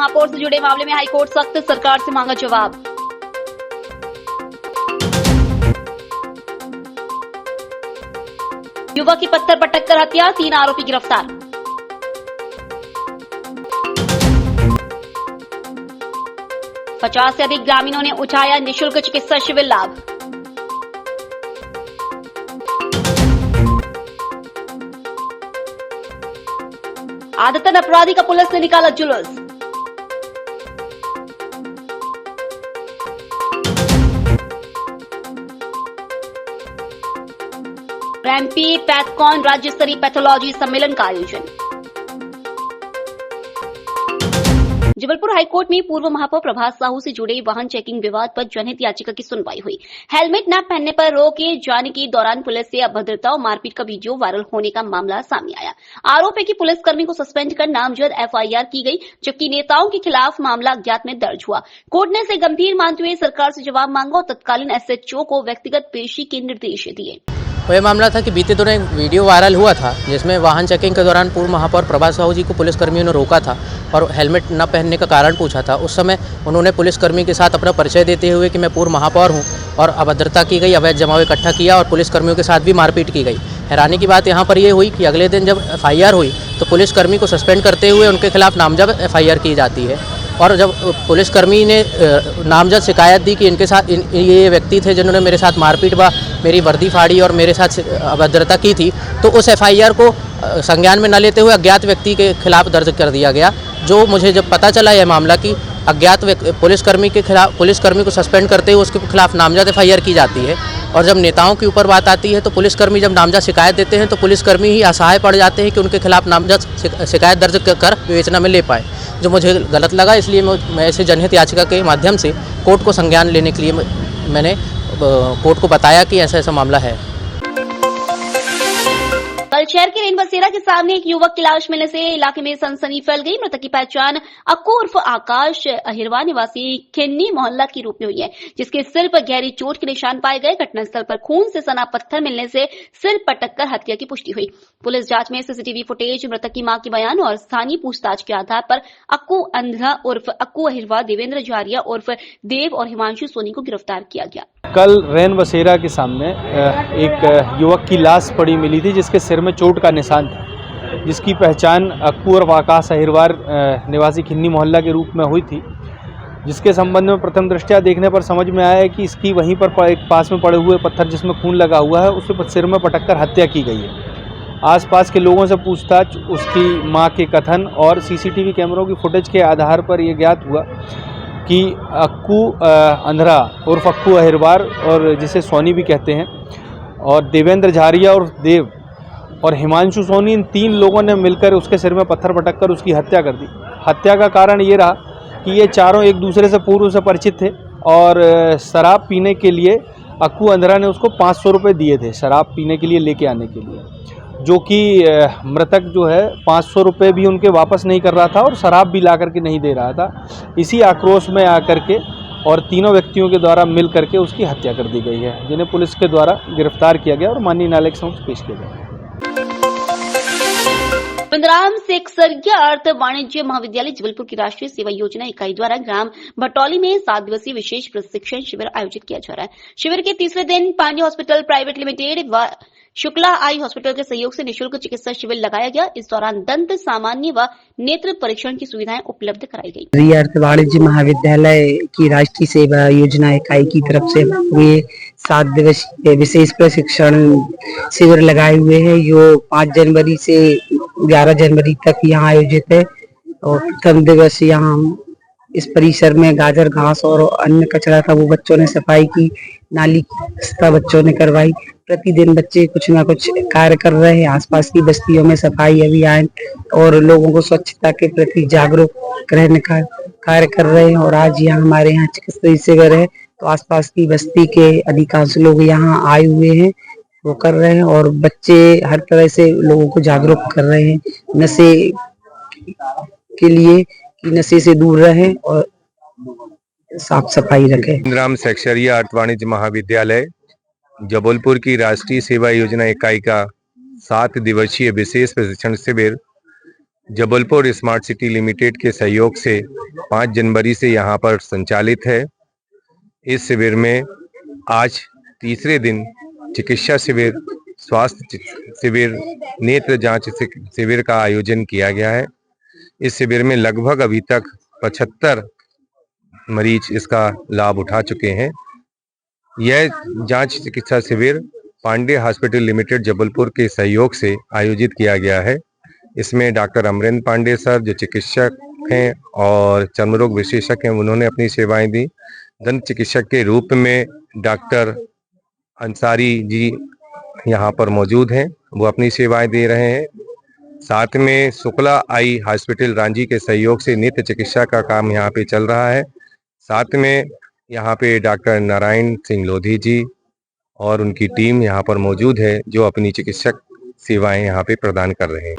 महापौर से जुड़े मामले में हाईकोर्ट सख्त, सरकार से मांगा जवाब। युवक की पत्थर पटक कर हत्या, 3 आरोपी गिरफ्तार। पचास से अधिक ग्रामीणों ने उठाया निःशुल्क चिकित्सा शिविर लाभ। आदतन अपराधी का पुलिस ने निकाला जुलूस। एमपी पैथकॉन राज्य स्तरीय पैथोलॉजी सम्मेलन का आयोजन। जबलपुर हाईकोर्ट में पूर्व महापौर प्रभात साहू से जुड़े वाहन चेकिंग विवाद पर जनहित याचिका की सुनवाई हुई। हेलमेट न पहनने पर रोके जाने के दौरान पुलिस से अभद्रता और मारपीट का वीडियो वायरल होने का मामला सामने आया। आरोप है कि पुलिसकर्मी को सस्पेंड कर नामजद एफआईआर की गई, जबकि नेताओं के खिलाफ मामला अज्ञात में दर्ज हुआ। कोर्ट ने इसे गंभीर मानते हुए सरकार से जवाब मांगा और तत्कालीन एसएचओ को व्यक्तिगत पेशी के निर्देश दिए। वह मामला था कि बीते दिनों एक वीडियो वायरल हुआ था जिसमें वाहन चेकिंग के दौरान पूर्व महापौर प्रभात साहू जी को पुलिसकर्मियों ने रोका था और हेलमेट न पहनने का कारण पूछा था। उस समय उन्होंने पुलिसकर्मी के साथ अपना परिचय देते हुए कि मैं पूर्व महापौर हूं और अभद्रता की गई, अवैध जमाव इकट्ठा किया और पुलिसकर्मियों के साथ भी मारपीट की गई। हैरानी की बात यहाँ पर यह हुई कि अगले दिन जब एफआईआर हुई तो पुलिसकर्मी को सस्पेंड करते हुए उनके खिलाफ नामजद एफआईआर की जाती है। और जब पुलिसकर्मी ने नामजद शिकायत दी कि इनके साथ ये व्यक्ति थे जिन्होंने मेरे साथ मारपीट व मेरी वर्दी फाड़ी और मेरे साथ अभद्रता की थी, तो उस एफआईआर को संज्ञान में न लेते हुए अज्ञात व्यक्ति के खिलाफ दर्ज कर दिया गया। जो मुझे जब पता चला यह मामला कि अज्ञात पुलिसकर्मी को सस्पेंड करते हुए उसके खिलाफ नामजद एफआईआर की जाती है, और जब नेताओं के ऊपर बात आती है तो पुलिसकर्मी जब नामजद शिकायत देते हैं तो पुलिसकर्मी ही असहाय पड़ जाते हैं कि उनके खिलाफ नामजद शिकायत दर्ज कर विवेचना में ले पाए, जो मुझे गलत लगा। इसलिए मैं इसे जनहित याचिका के माध्यम से कोर्ट को संज्ञान लेने के लिए मैंने कोर्ट को बताया कि ऐसा ऐसा मामला है। कल शहर के रेन बसेरा के सामने एक युवक की लाश मिलने से इलाके में सनसनी फैल गई। मृतक की पहचान अक्कू उर्फ आकाश अहिरवा निवासी खिन्नी मोहल्ला के रूप में हुई है, जिसके सिर पर गहरी चोट के निशान पाए गए। घटनास्थल पर खून से सना पत्थर मिलने से सिर पटककर हत्या की पुष्टि हुई। पुलिस जांच में सीसीटीवी फुटेज, मृतक की मां के बयान और स्थानीय पूछताछ के आधार पर अक्कू अंधा उर्फ अक्कू अहिरवा, देवेंद्र झारिया उर्फ देव और हिमांशु सोनी को गिरफ्तार किया गया। कल रेन बसेरा के सामने एक युवक की लाश पड़ी मिली थी जिसके सिर में चोट का निशान था, जिसकी पहचान अक्कू और आकाश अहिरवार निवासी खिन्नी मोहल्ला के रूप में हुई थी, जिसके संबंध में प्रथम दृष्टया देखने पर समझ में आया है कि इसकी वहीं पर एक पास में पड़े हुए पत्थर जिसमें खून लगा हुआ है उसके सिर में पटककर हत्या की गई है। आसपास के लोगों से पूछताछ, उसकी मां के कथन और सीसीटीवी कैमरों की फुटेज के आधार पर यह ज्ञात हुआ कि अक्कू अंधरा उर्फ अक्कू अहिरवार और जिसे सोनी भी कहते हैं, और देवेंद्र झारिया और देव और हिमांशु सोनी, इन 3 लोगों ने मिलकर उसके सिर में पत्थर पटककर उसकी हत्या कर दी। हत्या का कारण ये रहा कि ये चारों एक दूसरे से पूर्व से परिचित थे और शराब पीने के लिए अक्कू अंधरा ने उसको 500 रुपये दिए थे शराब पीने के लिए लेके आने के लिए, जो कि मृतक जो है 500 रुपये भी उनके वापस नहीं कर रहा था और शराब भी ला करके नहीं दे रहा था। इसी आक्रोश में आकर के और तीनों व्यक्तियों के द्वारा मिल करके उसकी हत्या कर दी गई है, जिन्हें पुलिस के द्वारा गिरफ्तार किया गया और माननीय न्यायालय के समक्ष पेश किया गया। बिंद्राम सेक्सरिया अर्थ वाणिज्य महाविद्यालय जबलपुर की राष्ट्रीय सेवा योजना इकाई द्वारा ग्राम भटौली में 7 दिवसीय विशेष प्रशिक्षण शिविर आयोजित किया जा रहा है। शिविर के तीसरे दिन पांडे हॉस्पिटल प्राइवेट लिमिटेड व शुक्ला आई हॉस्पिटल के सहयोग से निःशुल्क चिकित्सा शिविर लगाया गया। इस दौरान दंत, सामान्य व नेत्र परीक्षण की सुविधाएं उपलब्ध कराई गई। अर्थ वाणिज्य महाविद्यालय की राष्ट्रीय सेवा योजना इकाई की तरफ से हुए 7 दिवसीय विशेष प्रशिक्षण शिविर लगाए हुए हैं, जो 5 जनवरी से 11 जनवरी तक यहाँ आयोजित है। और प्रथम दिवस यहाँ इस परिसर में गाजर घास और अन्य कचरा था वो बच्चों ने सफाई की, नाली बच्चों ने करवाई। प्रतिदिन बच्चे कुछ ना कुछ कार्य कर रहे हैं। आसपास की बस्तियों में सफाई अभियान और लोगों को स्वच्छता के प्रति जागरूक रहने का कार्य कर रहे हैं। और आज यहाँ हमारे यहाँ चिकित्सा शिविर है, तो आसपास की बस्ती के अधिकांश लोग यहाँ आए हुए हैं, वो कर रहे हैं और बच्चे हर तरह से लोगों को जागरूक कर रहे हैं नशे के लिए, कि नशे से दूर रहें और साफ सफाई रखें। बिंद्राम सेक्सरिया अर्थ वाणिज्य महाविद्यालय जबलपुर की राष्ट्रीय सेवा योजना इकाई का 7 दिवसीय विशेष प्रशिक्षण शिविर जबलपुर स्मार्ट सिटी लिमिटेड के सहयोग से 5 जनवरी से यहाँ पर संचालित है। इस शिविर में आज तीसरे दिन चिकित्सा शिविर, स्वास्थ्य शिविर, नेत्र जांच शिविर का आयोजन किया गया है। इस शिविर में लगभग अभी तक 75 मरीज इसका लाभ उठा चुके हैं। यह जांच चिकित्सा शिविर पांडे हॉस्पिटल लिमिटेड जबलपुर के सहयोग से आयोजित किया गया है। इसमें डॉक्टर अमरेंद्र पांडे सर, जो चिकित्सक हैं और चर्मरोग विशेषज्ञ हैं, उन्होंने अपनी सेवाएं दी। दंत चिकित्सक के रूप में डॉक्टर अंसारी जी यहाँ पर मौजूद हैं, वो अपनी सेवाएं दे रहे हैं। साथ में शुक्ला आई हॉस्पिटल रांची के सहयोग से नेत्र चिकित्सा का काम यहाँ पे चल रहा है। साथ में यहाँ पे डॉक्टर नारायण सिंह लोधी जी और उनकी टीम यहाँ पर मौजूद है, जो अपनी चिकित्सक सेवाएं यहाँ पे प्रदान कर रहे हैं।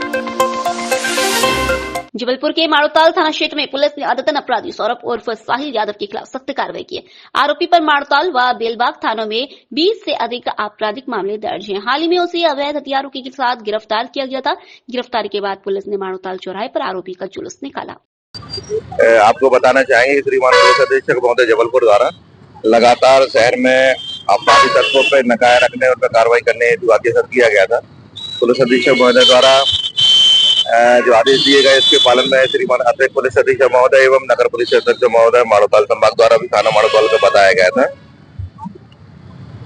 जबलपुर के माड़ोताल थाना क्षेत्र में पुलिस ने आदतन अपराधी सौरभ उर्फ साहिल यादव के खिलाफ सख्त कार्रवाई की है। आरोपी पर माड़ोताल व बेलबाग थानों में 20 से अधिक आपराधिक मामले दर्ज हैं। हाल ही में उसे अवैध हथियारों के साथ गिरफ्तार किया गया था। गिरफ्तारी के बाद पुलिस ने माड़ोताल चौराहे पर आरोपी का जुलूस निकाला। आपको बताना चाहेंगे श्रीमान पुलिस अधीक्षक महोदय जबलपुर द्वारा लगातार शहर में आपराधिक तत्वों पर नकाया रखने और कार्रवाई करने हेतु आदेश किया गया था। पुलिस अधीक्षक महोदय द्वारा जो आदेश दिए गए, इसके पालन में श्रीमान अतिरिक्त पुलिस अधीक्षक महोदय एवं नगर पुलिस अध्यक्ष महोदय माड़ोताल संभाग द्वारा भी थाना माड़ोताल को बताया गया था।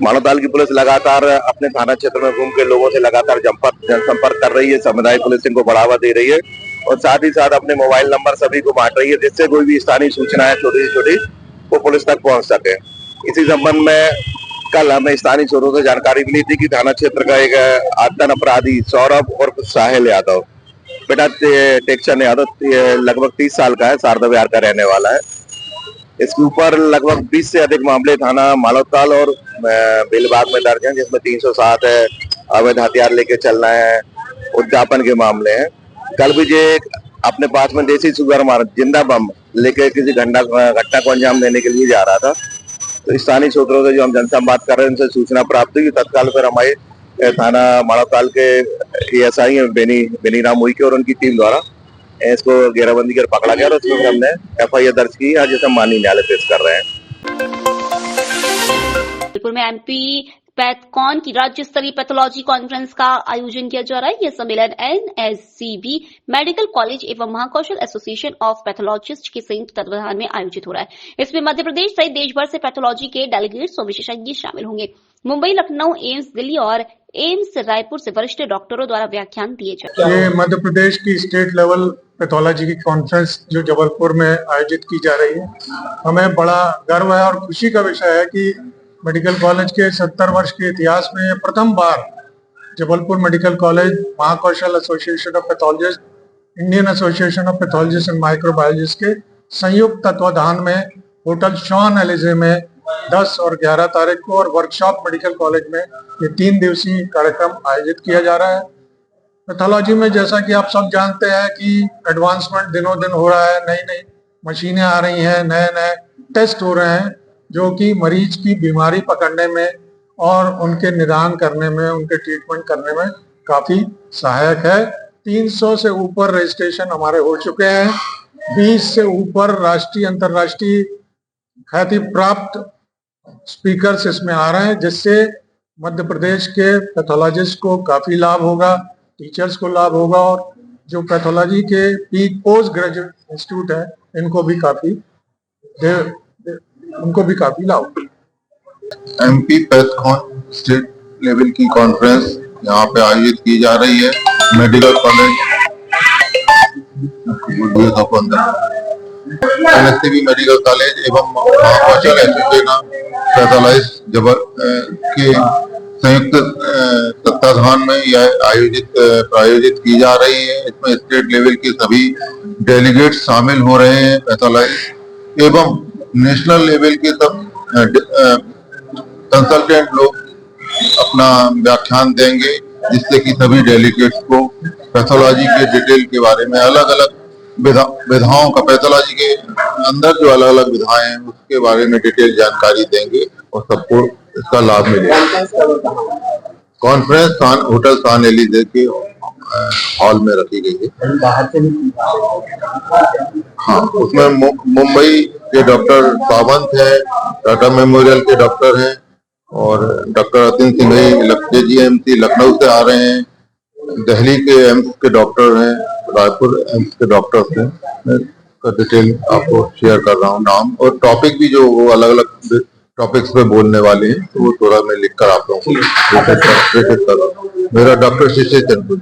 माड़ोताल की पुलिस लगातार अपने थाना क्षेत्र में घूम के लोगों से लगातार जनसंपर्क कर रही है, सामुदायिक पुलिसिंग को बढ़ावा दे रही है और साथ ही साथ अपने मोबाइल नंबर सभी को बांट रही है, जिससे कोई भी स्थानीय सूचना है छोटी छोटी वो पुलिस तक पहुंच सके। इसी संबंध में कल हमें स्थानीय सूत्रों से जानकारी मिली थी कि थाना क्षेत्र का एक आदतन अपराधी सौरभ उर्फ साहिल यादव, बेटा टेक्चर यादव, लगभग 30 साल का है, शारदा विहार का रहने वाला है। इसके ऊपर लगभग 20 से अधिक मामले थाना माड़ोताल और बेलबाग में दर्ज हैं, जिसमें 307 है, अवैध हथियार लेके चलना है, उद्यापन के मामले हैं। कल भी ये अपने पास में देसी सुगर मार जिंदा बम लेके किसी घटना को अंजाम देने के लिए जा रहा था। तो स्थानीय सूत्रों से जो हम जनसंवाद कर रहे हैं, उनसे सूचना प्राप्त हुई। तत्काल पर हमारे थाना माड़ोताल के एएसआई बेनी राम हुई और उनकी टीम द्वारा इसको घेराबंदी कर पकड़ा गया और उसमें हमने एफआईआर दर्ज की, आज इसे माननीय न्यायालय पेश कर रहे हैं। जबलपुर में एमपी पैथकॉन की राज्य स्तरीय पैथोलॉजी कॉन्फ्रेंस का आयोजन किया जा रहा है। यह सम्मेलन एनएससीबी मेडिकल कॉलेज एवं महाकौशल एसोसिएशन ऑफ पैथोलॉजिस्ट के संयुक्त तत्वाधान में आयोजित हो रहा है। इसमें मध्य प्रदेश सहित देश भर से पैथोलॉजी के डेलीगेट्स और विशेषज्ञ शामिल होंगे। मुंबई, लखनऊ, एम्स दिल्ली और एम्स रायपुर से वरिष्ठ डॉक्टरों द्वारा व्याख्यान दिए जाएंगे। ये मध्य प्रदेश की स्टेट लेवल पैथोलॉजी की कॉन्फ्रेंस जो जबलपुर में आयोजित की जा रही है, हमें बड़ा गर्व है और खुशी का विषय है कि मेडिकल कॉलेज के 70 वर्ष के इतिहास में प्रथम बार Jabalpur medical college, Mahakaushal association of pathologist, Indian association of pathologist and microbiologist के संयुक्त तत्वाधान में होटल शॉन एलिजे में 10 और 11 तारीख को और वर्कशॉप मेडिकल कॉलेज में ये 3 दिवसीय कार्यक्रम आयोजित किया जा रहा है। पैथोलॉजी में जैसा कि आप सब जानते हैं कि एडवांसमेंट दिनों दिन हो रहा है, नई नई मशीनें आ रही हैं, नए नए टेस्ट हो रहे हैं जो कि मरीज की बीमारी पकड़ने में और उनके निदान करने में, उनके ट्रीटमेंट करने में काफी सहायक है। 300 से ऊपर रजिस्ट्रेशन हमारे हो चुके हैं। 20 से ऊपर राष्ट्रीय अंतर्राष्ट्रीय ख्याति प्राप्त स्पीकर्स इसमें आ रहे हैं, जिससे मध्य प्रदेश के पैथोलॉजिस्ट को काफी लाभ होगा, टीचर्स को लाभ होगा और जो पैथोलॉजी के पोस्ट ग्रेजुएट इंस्टीट्यूट है इनको भी काफी लाभ। एमपी पैथकॉन स्टेट लेवल की कॉन्फ्रेंस यहाँ पे आयोजित की जा रही है। मेडिकल कॉलेज एनएससीबी मेडिकल कॉलेज एवं महाकौशल एसोसिएशन ऑफ पैथोलॉजिस्ट के संयुक्त तत्वाधान में यह प्रायोजित की जा रही है। इसमें स्टेट लेवल के सभी डेलीगेट्स शामिल हो रहे हैं पैथोलॉजिस्ट एवं नेशनल लेवल के सब कंसल्टेंट लोग अपना व्याख्यान देंगे, जिससे कि सभी डेलीगेट्स को पैथोलॉजी के डिटेल के बारे में, अलग अलग विधाओं का, पैथोलॉजी के अंदर जो अलग अलग विधाएं हैं उसके बारे में डिटेल जानकारी देंगे और सबको इसका लाभ मिलेगा। कॉन्फ्रेंस होटल सान एलिजे के हॉल में रखी गई है। हाँ, उसमें मुंबई के डॉक्टर सावंत है, टाटा मेमोरियल के डॉक्टर हैं और डॉक्टर अतिन सिंघई KGMC लखनऊ से आ रहे हैं, दिल्ली के एम्स के डॉक्टर हैं, रायपुर एम्स के डॉक्टर्स हैं। मैं डिटेल आपको शेयर कर रहा हूँ, नाम और टॉपिक भी जो वो अलग अलग टॉपिक्स पे बोलने वाले हैं, तो वो थोड़ा मैं लिख कर आप लोगों को प्रेषित कर रहा हूँ। मेरा डॉक्टर शिशिर चंद्र।